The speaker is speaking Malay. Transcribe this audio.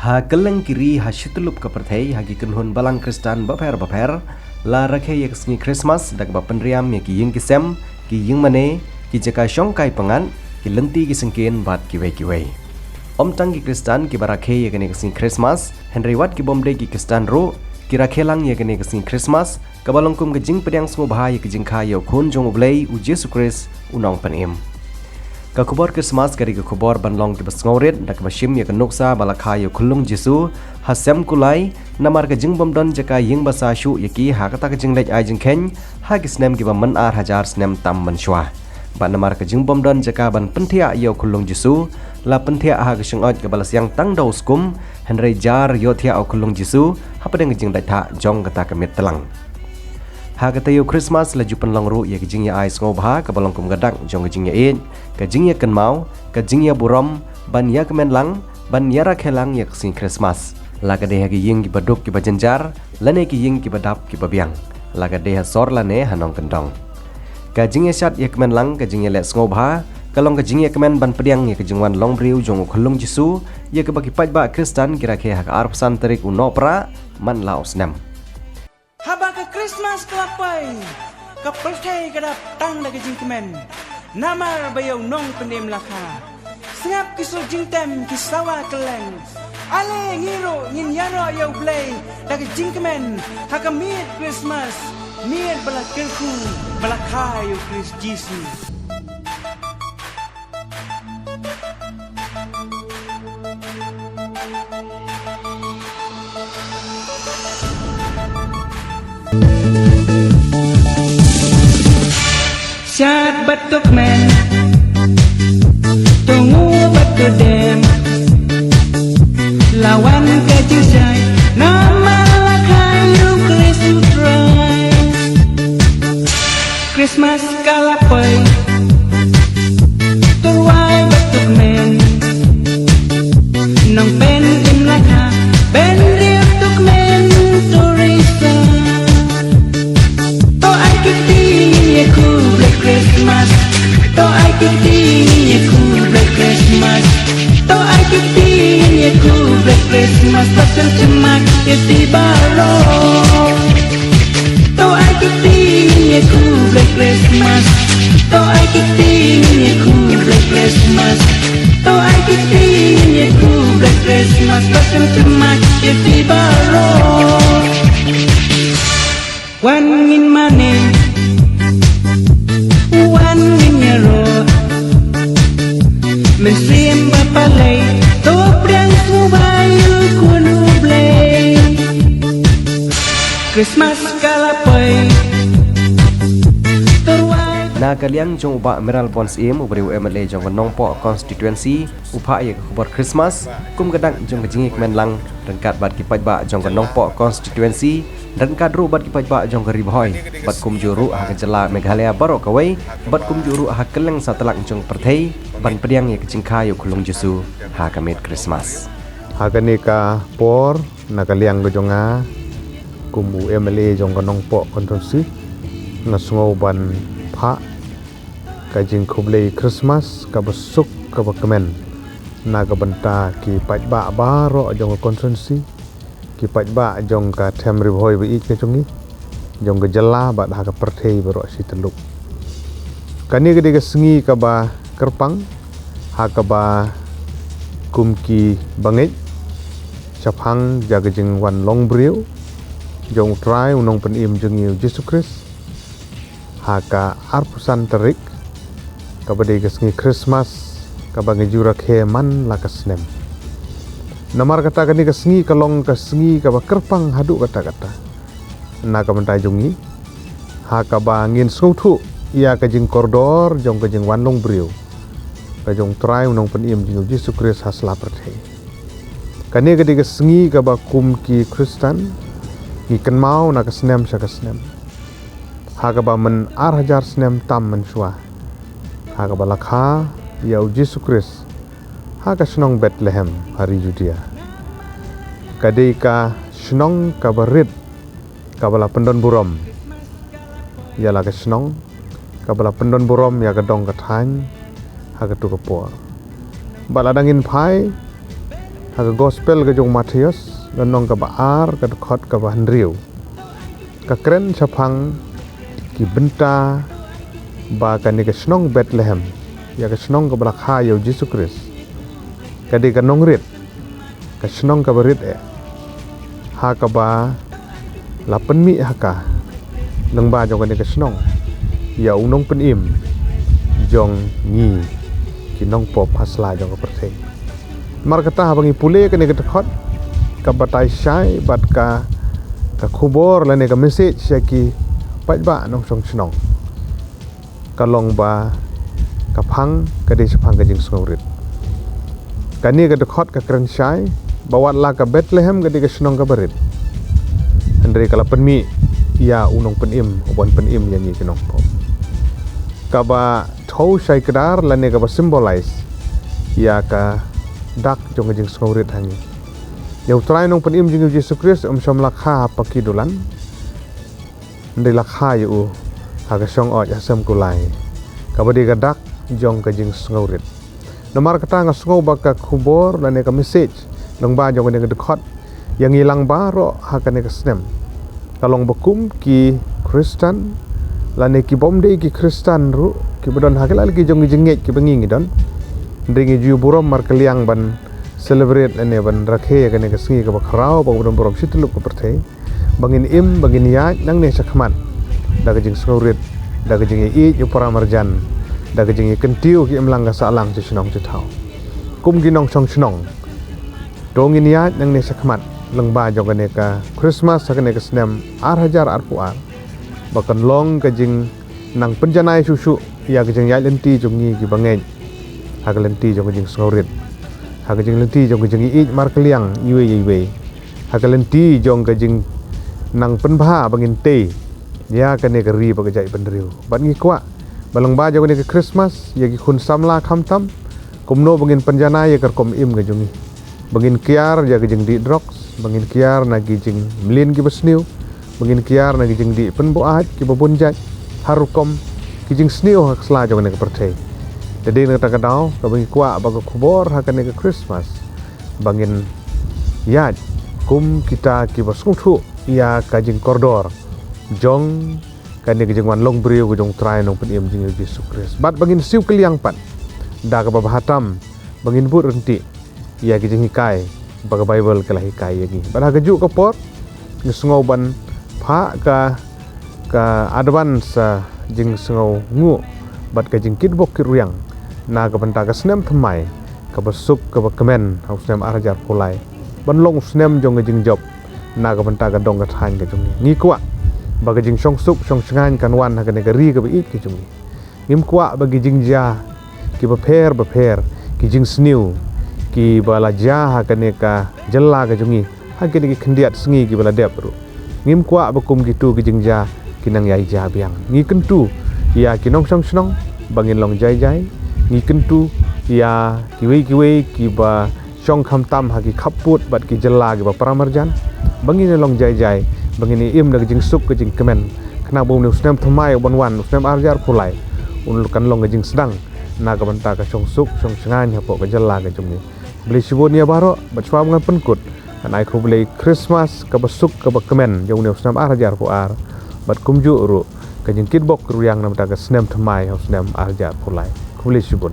ha keleng kiri ha shitulup ka perthei ha gi kunhun balang Kristan baper la rakhe yak sngi Christmas dak ba penriam ya ki ying kisem ki ying mane ki jaka shongkai pangan ki lenti ki sengken bat ki wei om tang ki Kristan ki barakhe ya kene sngi Christmas Henry Watt ki bomde ki Kristan ro ki rakhelang ya kene sngi Christmas kabalongkum ke jing pedang smo bahaya ke jing kha yo khun jong oblei u Yesus Christ unong panim ka khobor Christmas kari ka khobor banlong ki basngauret dak bashim ya ka noksa balakha yo khulung Jesu hasem kulai namar ka jing bomdon jaka ying basa shu yaki ha ka ta ka jing lej ai jing khen ha ki snem ki ba man ar hajar snem tam man shwa ba namar ka jing bomdon jaka ban penthia yo khulung Jesu la penthia ha ka shingoj ka balas yang tang dau skum Henry jar yo thia au khulung Jesu ha padeng jing dai tha jong ka ta ka met telang Hagatayo Christmas la jupan langru ya kejing ya ais ngobha ka balongkum gadak jong kejing ya in kejing ya kenmau kejing ya burom ban ya kemen lang ban ya rakhelang ya kesing Christmas la ka deha ki ying ki baduk ki bajanjar lane ki ying ki badap ki babiang la ka deha sor lane hanong kendong kejing ya shat ya kemen lang kejing ya le ngobha kalong kejing ya kemen ban pediang ya kejing wan long briu jong khulung Jesu ya ke bagi pajba Kristan kira ke hak arp santerik unopra man laos nem Haba ke Christmas kelapai ke perthai kadap tang da jing kemen namar bayau nong pendem lakha sengap kisul jing tem kisawa keleng ale ngiro ngin yaro yau blay da jing kemen hakamit Christmas miet bala kelku bala khayo Christ Jesus Syat batuk men Tunggu batu dem Lawan kejusai Nama lakayu Christmas try Christmas kalapai Turwai batuk men Nong pen im laka Ben riuk tuk men Turisa To ai kiti ye ku Christmas to ai kiti ye ku Christmas to ai kiti ye ku Christmas pasal cemak ye tibaro to ai kiti ye ku Christmas to ai kiti ye ku Christmas to ai kiti ye ku Christmas pasal cemak ye tibaro wan in mane Mesrim bapalay Toprang subayu kunublay Christmas kalapay Na kaliang jong uba Meral Bons im ubri UMLA jong nongpo constituency upa ya khobor Christmas kum gadang jong kejingik menlang rengkat bat ki pajba jong nongpo constituency dan kadru bat ki pajba jong ribhoy bat kum juru ha kejela Meghalaya baro kawai bat kum juru ha keleng satelak jong perthei ban pediang ya kejing khayo khulung Jesu ha kamit Christmas ha kanika por na kaliang gojonga kum UMLA jong nongpo constituency nasngo ban pha kajing kublai Christmas ka besuk ka bakemen na ka benta ki pajba baro jong konsensi ki pajba jong ka them ribhoi bi ke chungi jong ka jela ba ha ka perthei baro si teluk kani ke sengi ka ba kerpang ha ka ba kumki bangej chaphang jaga jing wan long briu jong trai unong pen im jeng Yesus Christ haka arpusan terik kabade kesengi Christmas kabangi jura keman lakasnem namar kata kani kesengi kalong kesengi kaba kerpang hadu kata-kata na kabentai jungi haka bangin sautu ia kajing koridor jong kajing wanlong briu kajong trai unong penim jing Yesus Kristus hasla perthei kani kadi kesengi kaba kumki Kristen ngiken mau na kesnem sakasnem hagaba men arhajar snem tam menshwa hagaba lakha ya Yesus Kristus haga snong Bethlehem hari Judea kadika snong kabarit kabala pendon burom ya laga snong kabala pendon burom ya gadong kathan haga tu kapor baladangin phai hak gospel ke jong Matius ganong ka baar ka khot ka Handriu ka kren chapang ki benta ba ka ni ka snong Bethlehem ya ka snong ka balakha yo Jesus Christ ka di ka nong rit ka snong ka barit ha ka ba lapen mi haka nang ba jong ka ni ka snong ya unong pen im jong ni ki nong pop hasla jong ka perthei mar kata bangi pule ka ni ka khot ka batai shai bat ka khubor la ni ka message ya ki pat ba nong song snong ka long ba ka phang ka de phang ka jing sngorit ka ni ka khot ka kran shai bawat la ka Bethlehem ka de ka snong ka barit andre kala pen mi ya unong pen im ubon pen im ya ni kinong pop ka ba thau shai kedar la ni ka ba symbolize ya ka dak jong jing sngorit hangi ya utrai nong pen im jing Jesus Christ som lakha pakidulan ndai lakha yu ha ka song oj asam kulai ka badi ka dak jong ka jing sngorit nomar kata nga sngo ba ka khubor la ni ka message long ba jong ni ka khot yang ilang ba ro ha ka ni ka snem kalong bakum ki Kristen la ni ki bomde ki Kristen ru ki bodon ha ka ki jong jingej ki bengi don ndingi ju burom mar kaliang ban celebrate ane ban rakhe ka ni ka singi ka bakrao ba bodon burom situlup ka perthei bangin im bangin ya nang ne sakman daga jing sngorit daga jing i yu paramarjan daga jing kentiu ki emlang ka salang ci snong ci thau kum gi nong song snong dongin ya nang ne sakman lang ba jong ka ne ka Christmas ka ne ka snem ar hajar ar puar bakan long ka jing nang penjanai susu ya ka jing ya lenti jong ni ki bangen ha ka lenti jong ka jing sngorit ha ka jing lenti jong ka jing i mar kaliang iwe ha ka lenti jong ka jing nang penbha bangin te ya ka ne ka ri ba ka jai bandriu ban ngi kwa balang ba jong ne ka Christmas ya ki khun samla khamtam kumno bangin penjana ya kar kom im ka jongi bangin kiar ya ka jing di drugs bangin kiar na ki jing mlin ki besniu bangin kiar na ki jing di penbo aj ki babun jai harukom ki jing sniu hak sla jong ne ka perthei jadi ne ta ka dau ka bangin kwa ba ka khubor ha ka ne ka Christmas bangin ya kum kita ki basung thu ya ka jing kordor jong ka ni jing wan long brio ko jong trai nong pen im jing Jesus Christ bat bangin siu keliang pat da ka bahatam bangin bu renti ya ki jing hikai ba ka Bible ka hikai ya gi bat ha ka ju ka por ngisngau ban pha ka advance jing sngau ngu bat ka jing kit bok ki ruyang na ka banta ka snem thamai ka basuk ka ba kemen hau snem arajar pulai ban long snem jong ka jing job na ka banta ka dong ka than ka jong ni kwa ba ka jing song sup song sngan kan wan ha ka ne ka ri ka ba it ki jong ngim kwa ba ki jing ja ki ba pher ki jing sniu ki ba la ja ha ka ne ka jalla ka jong ha ki ne ki khndiat sngi ki ba la dep ru ngim kwa ba kum ki tu ki jing ja ki nang yai ja biang ngi kentu ya ki nong song snong bangin long jai ngi kentu ya ki wei ki ba song kham tam ha ki khaput bat ki jalla ki ba paramarjan bangin long jai bangin im da jing suk ka jing kemen khna bom nu snem thamai bon wan snem arjar pulai un kan long ka jing sedang na ka banta ka song suk song sngan ha po ka jalla ka jung ni beli sibonia baro bachwa ngan penkut anai ko beli Christmas ka basuk ka ba kemen jong nu snem arjar puar bat kumju ru ka jing kitbok ruyang nam ta ka snem thamai ha snem arjar pulai ko beli sibon